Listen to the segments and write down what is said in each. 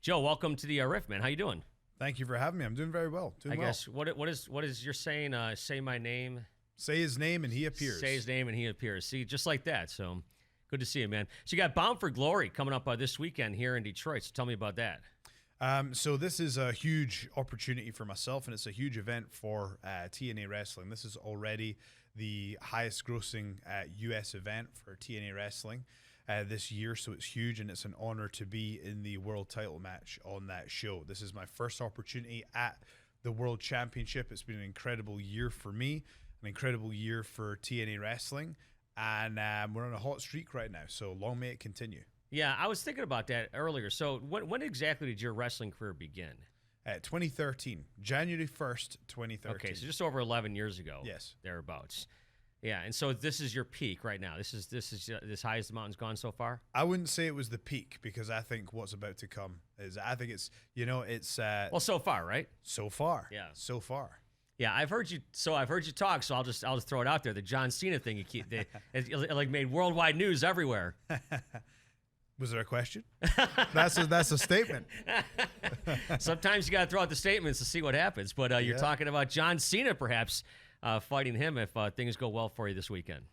Joe, welcome to the RIFF, man. How you doing? Thank you for having me. I'm doing very well. I guess what is your saying? Say my name. Say his name and he appears. Say his name and he appears. See, just like that. So good to see you, man. So you got Bound for Glory coming up this weekend here in Detroit. So tell me about that. So this is a huge opportunity for myself, and it's a huge event for TNA Wrestling. This is already the highest grossing U.S. event for TNA Wrestling this year, so it's huge, and it's an honor to be in the world title match on that show. This is my first opportunity at the World Championship. It's been an incredible year for me, an incredible year for TNA Wrestling, and we're on a hot streak right now, so long may it continue. Yeah, I was thinking about that earlier. So when exactly did your wrestling career begin? 2013, January 1st, 2013. Okay, so just over 11 years ago. Yes. Thereabouts. Yeah, and so this is your peak right now. This is as high as the mountain's gone so far? I wouldn't say it was the peak, because I think what's about to come is, I think it's, well, so far, right? So far. Yeah. So far. Yeah, I've heard you talk, so I'll just throw it out there. The John Cena thing, it like made worldwide news everywhere. Was there a question? That's a statement. Sometimes you got to throw out the statements to see what happens. But you're talking about John Cena perhaps fighting him if things go well for you this weekend.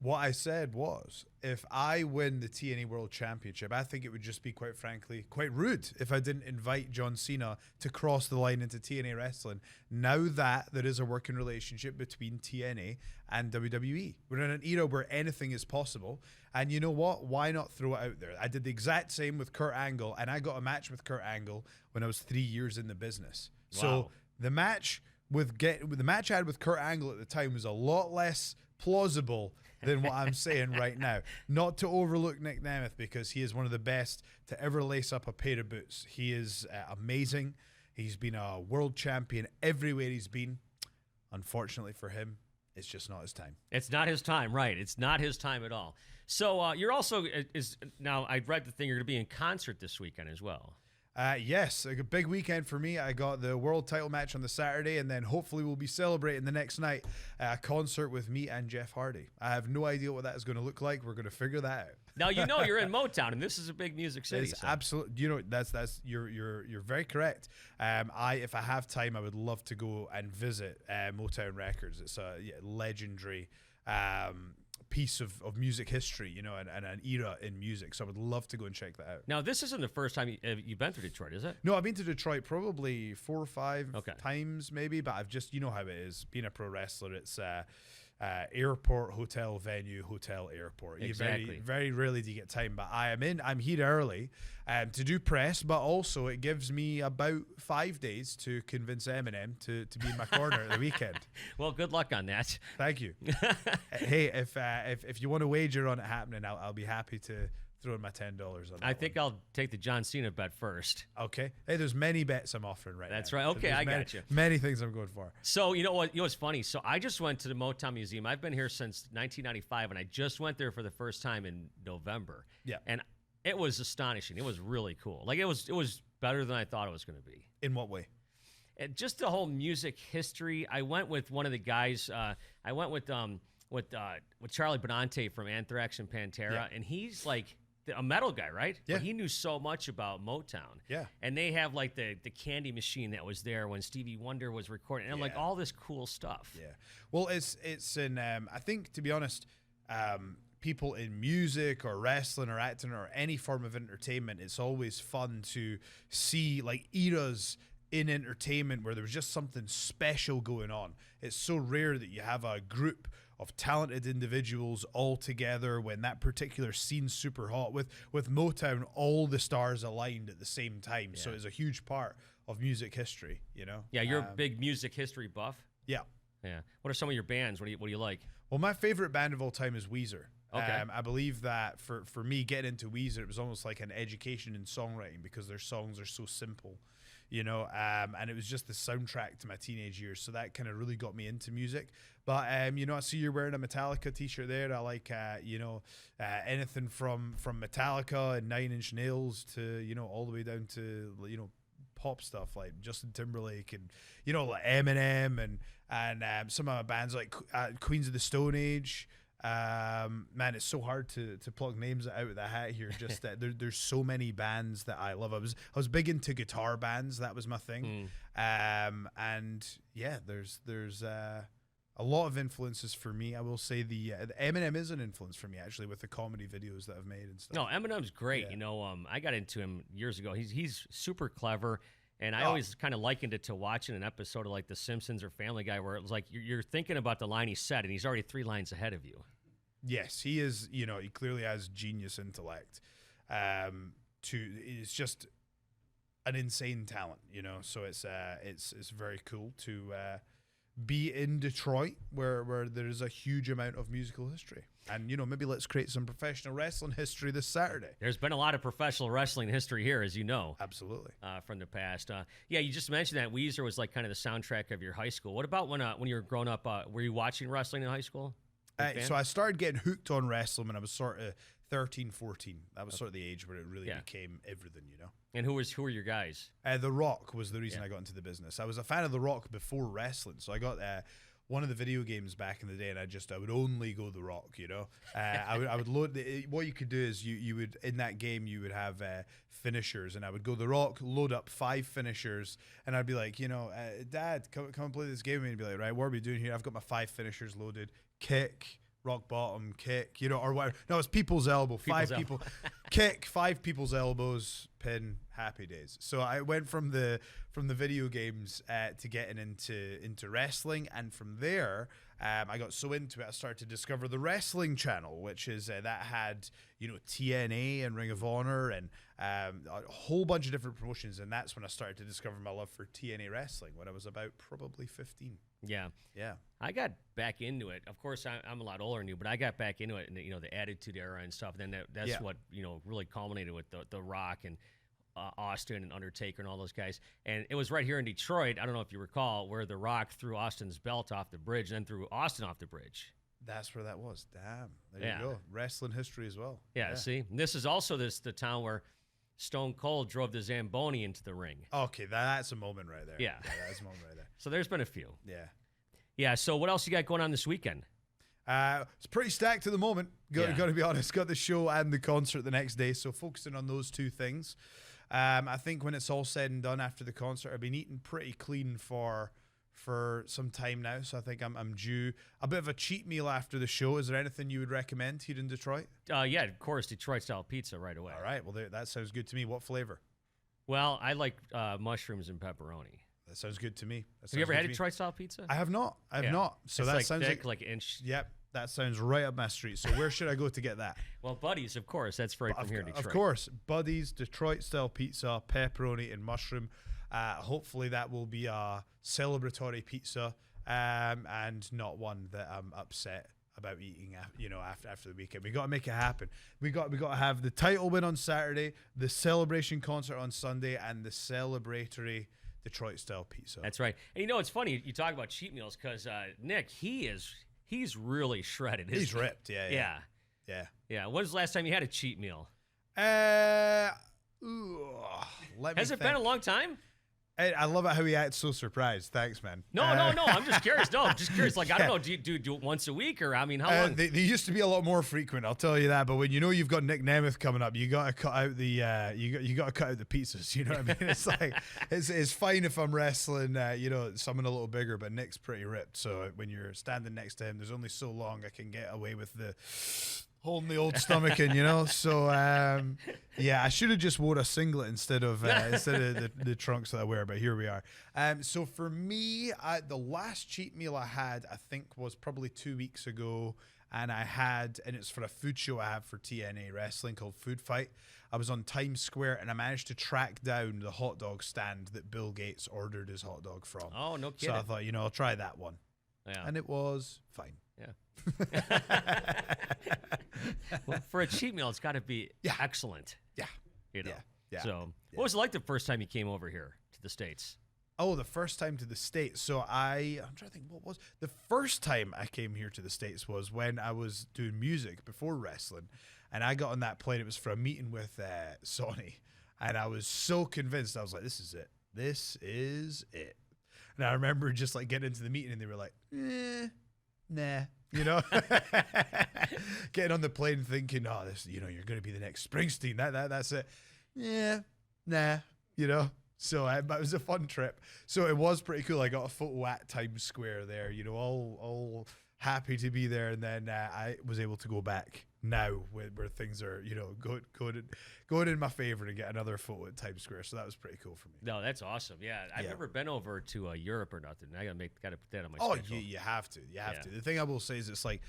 What I said was, if I win the TNA World Championship, I think it would just be, quite frankly, quite rude if I didn't invite John Cena to cross the line into TNA Wrestling, now that there is a working relationship between TNA and WWE. We're in an era where anything is possible, and you know what? Why not throw it out there? I did the exact same with Kurt Angle, and I got a match with Kurt Angle when I was 3 years in the business. Wow. So the match I had with Kurt Angle at the time was a lot less plausible than what I'm saying right now. Not to overlook Nick Nemeth, because he is one of the best to ever lace up a pair of boots. He is amazing. He's been a world champion everywhere he's been. Unfortunately for him, it's just not his time. It's not his time, right? It's not his time at all. So you're also now I read the thing, you're going to be in concert this weekend as well. Yes, a big weekend for me. I got the world title match on the Saturday, and then hopefully we'll be celebrating the next night a concert with me and Jeff Hardy. I have no idea what that is going to look like. We're going to figure that out. Now you're in Motown, and this is a big music city. It's absolutely. That's you're very correct. If I have time, I would love to go and visit Motown Records. It's a legendary piece of music history, and an era in music. So I would love to go and check that out. Now, this isn't the first time you've been to Detroit, is it? No, I've been to Detroit probably 4 or 5 times maybe, but I've just, how it is, being a pro wrestler, it's airport, hotel, venue, hotel, airport. Exactly. Very, very rarely do you get time, but I'm here early to do press, but also it gives me about 5 days to convince Eminem to be in my corner at the weekend. Well, good luck on that. Thank you. Hey, if you want to wager on it happening, I'll be happy to throw in my $10 on that. I think I'll take the John Cena bet first. Okay. Hey, there's many bets I'm offering right now. That's right. Okay, I got you. Many things I'm going for. So you know what's funny? So I just went to the Motown Museum. I've been here since 1995, and I just went there for the first time in November. Yeah. And it was astonishing. It was really cool. Like it was better than I thought it was going to be. In what way? And just the whole music history. I went with one of the guys. I went with Charlie Benante from Anthrax and Pantera, and he's like a metal guy, right? Yeah. But he knew so much about Motown. Yeah. And they have like the candy machine that was there when Stevie Wonder was recording, and like all this cool stuff. Yeah. Well, it's in I think, to be honest, people in music or wrestling or acting or any form of entertainment, it's always fun to see like eras in entertainment where there was just something special going on. It's so rare that you have a group of talented individuals all together when that particular scene's super hot. With Motown, all the stars aligned at the same time. Yeah. So it's a huge part of music history, Yeah, you're a big music history buff. Yeah. Yeah. What are some of your bands? What do you like? Well, my favorite band of all time is Weezer. Okay. I believe that for me, getting into Weezer, it was almost like an education in songwriting, because their songs are so simple, and it was just the soundtrack to my teenage years. So that kind of really got me into music. But, I see you're wearing a Metallica t-shirt there. I like, anything from Metallica and 9 Inch Nails to, all the way down to, pop stuff like Justin Timberlake and, like Eminem and some of my bands like Queens of the Stone Age. Man, it's so hard to pluck names out of the hat here. Just there's so many bands that I love. I was big into guitar bands. That was my thing. And yeah, there's a lot of influences for me. I will say the Eminem is an influence for me, actually, with the comedy videos that I've made and stuff. No, Eminem's great. Yeah. You know, I got into him years ago. He's super clever. And I always kind of likened it to watching an episode of like The Simpsons or Family Guy, where it was like you're thinking about the line he said, and he's already 3 lines ahead of you. Yes, he is. You know, he clearly has genius intellect. It's just an insane talent. You know, so it's very cool to be in Detroit, where there is a huge amount of musical history. And, you know, maybe let's create some professional wrestling history this Saturday. There's been a lot of professional wrestling history here, as you know. Absolutely. From the past. Yeah, you just mentioned that Weezer was like kind of the soundtrack of your high school. What about when you were growing up? Were you watching wrestling in high school? So I started getting hooked on wrestling when I was sort of 13, 14. That was sort of the age where it really became everything, you know. And who were your guys? The Rock was the reason I got into the business. I was a fan of The Rock before wrestling. So I got one of the video games back in the day, and I would only go The Rock, you know. I would load what you could do is you would, in that game, you would have finishers, and I would go The Rock, load up 5 finishers, and I'd be like, you know, Dad, come and play this game with me. And he'd be like, right, what are we doing here? I've got my 5 finishers loaded. Kick, rock bottom, kick, you know, or whatever. No, it's people's elbow. 5 people. Kick, 5 people's elbows, pin, happy days. So I went from the video games to getting into wrestling, and from there I got so into it I started to discover the Wrestling Channel, which is that had, you know, TNA and Ring of Honor and a whole bunch of different promotions, and that's when I started to discover my love for TNA wrestling when I was about probably 15. Yeah. Yeah. I got back into it. Of course, I'm a lot older than you, but I got back into it in the Attitude Era and stuff. Then that's what, you know, really culminated with the Rock and Austin and Undertaker and all those guys. And it was right here in Detroit, I don't know if you recall, where the Rock threw Austin's belt off the bridge and then threw Austin off the bridge. That's where that was. Damn. There you go. Wrestling history as well. Yeah. See? And this is also the town where Stone Cold drove the Zamboni into the ring. Okay, that's a moment right there. Yeah. That's a moment right there. So there's been a few. Yeah. Yeah, so what else you got going on this weekend? It's pretty stacked at the moment. Got to be honest. Got the show and the concert the next day, so focusing on those 2 things. I think when it's all said and done after the concert, I've been eating pretty clean for some time now, so I think I'm due a bit of a cheat meal after the show. Is there anything you would recommend here in Detroit? Yeah, of course, Detroit-style pizza right away. All right, well, that sounds good to me. What flavor? Well, I like mushrooms and pepperoni. That sounds good to me. Have you ever had Detroit-style pizza? I have not. I have not. So it's that like sounds thick, like an inch. Yep, that sounds right up my street. So where should I go to get that? Well, Buddy's, of course. That's right from here in Detroit. Of course. Buddy's, Detroit-style pizza, pepperoni and mushroom. Hopefully that will be a celebratory pizza and not one that I'm upset about eating, you know, after the weekend. We got to make it happen. We got to have the title win on Saturday, the celebration concert on Sunday, and the celebratory Detroit-style pizza. That's right. And you know, it's funny you talk about cheat meals because Nick, he's really shredded. He's ripped. Yeah. When's the last time you had a cheat meal? Has it been a long time? I love it how he acts so surprised. Thanks, man. No. I'm just curious. No, I'm just curious. Like, I don't know. Do you do it once a week, or I mean, how long? They used to be a lot more frequent. I'll tell you that. But when you know you've got Nick Nemeth coming up, you got to cut out the you got to cut out the pizzas. You know what I mean? It's like it's fine if I'm wrestling, you know, someone a little bigger, but Nick's pretty ripped. So when you're standing next to him, there's only so long I can get away with the holding the old stomach in, you know. So yeah, I should have just wore a singlet instead of the trunks that I wear, but here we are. So for me, the last cheat meal I had, I think, was probably 2 weeks ago, and it's for a food show I have for TNA Wrestling called Food Fight. I was on Times Square, and I managed to track down the hot dog stand that Bill Gates ordered his hot dog from. Oh, no kidding. So I thought, you know, I'll try that one. Yeah. And it was fine. Yeah. Well, for a cheat meal, it's got to be excellent. Yeah. You know. Yeah. So, what was it like the first time you came over here to the States? Oh, the first time to the States. So I'm trying to think what was the first time I came here to the States was when I was doing music before wrestling, and I got on that plane. It was for a meeting with Sonny, and I was so convinced. I was like, "This is it. This is it." And I remember just like getting into the meeting, and they were like, "Nah, you know, getting on the plane thinking, oh, this, you know, you're going to be the next Springsteen. That's it. Yeah, nah, you know. So but it was a fun trip. So it was pretty cool. I got a photo at Times Square there, you know, all happy to be there. And then I was able to go back now where things are, you know, going in my favor and get another photo at Times Square. So that was pretty cool for me. No, that's awesome. Yeah, I've never been over to Europe or nothing. I gotta put that on my schedule. You have to. You have to. The thing I will say is it's like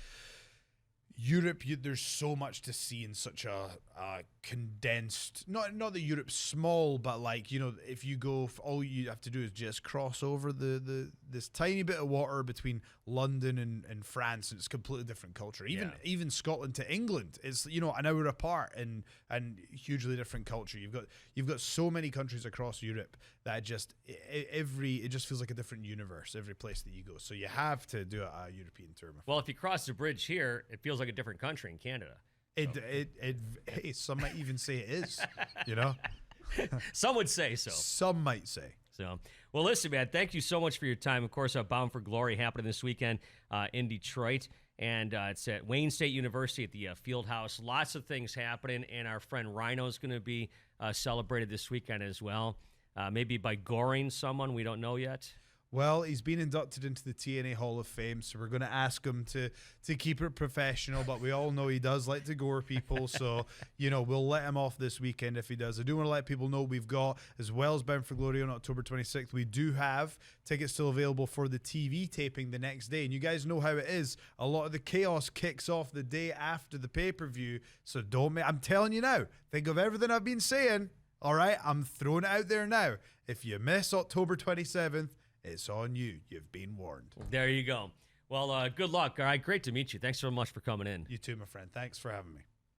Europe, there's so much to see in such a condensed, not that Europe's small, but like, you know, if you go, all you have to do is just cross over this tiny bit of water between London and France, and it's a completely different culture. Even Scotland to England is, you know, an hour apart and hugely different culture. You've got so many countries across Europe that it just feels like a different universe every place that you go. So you have to do a European tour. Well, if you cross the bridge here, it feels like a different country in Canada. Hey, some might even say it is, you know. Some would say so. Some might say. So, well, listen, man, thank you so much for your time. Of course, Bound for Glory happening this weekend in Detroit, and it's at Wayne State University at the Field House. Lots of things happening, and our friend Rhino is going to be celebrated this weekend as well, maybe by goring someone. We don't know yet. Well, he's been inducted into the TNA Hall of Fame, so we're going to ask him to keep it professional, but we all know he does like to gore people, so, you know, we'll let him off this weekend if he does. I do want to let people know we've got, as well as Bound for Glory on October 26th, we do have tickets still available for the TV taping the next day, and you guys know how it is. A lot of the chaos kicks off the day after the pay-per-view, so I'm telling you now, think of everything I've been saying, all right? I'm throwing it out there now. If you miss October 27th, it's on you. You've been warned. There you go. Well, good luck. All right, great to meet you. Thanks so much for coming in. You too, my friend. Thanks for having me.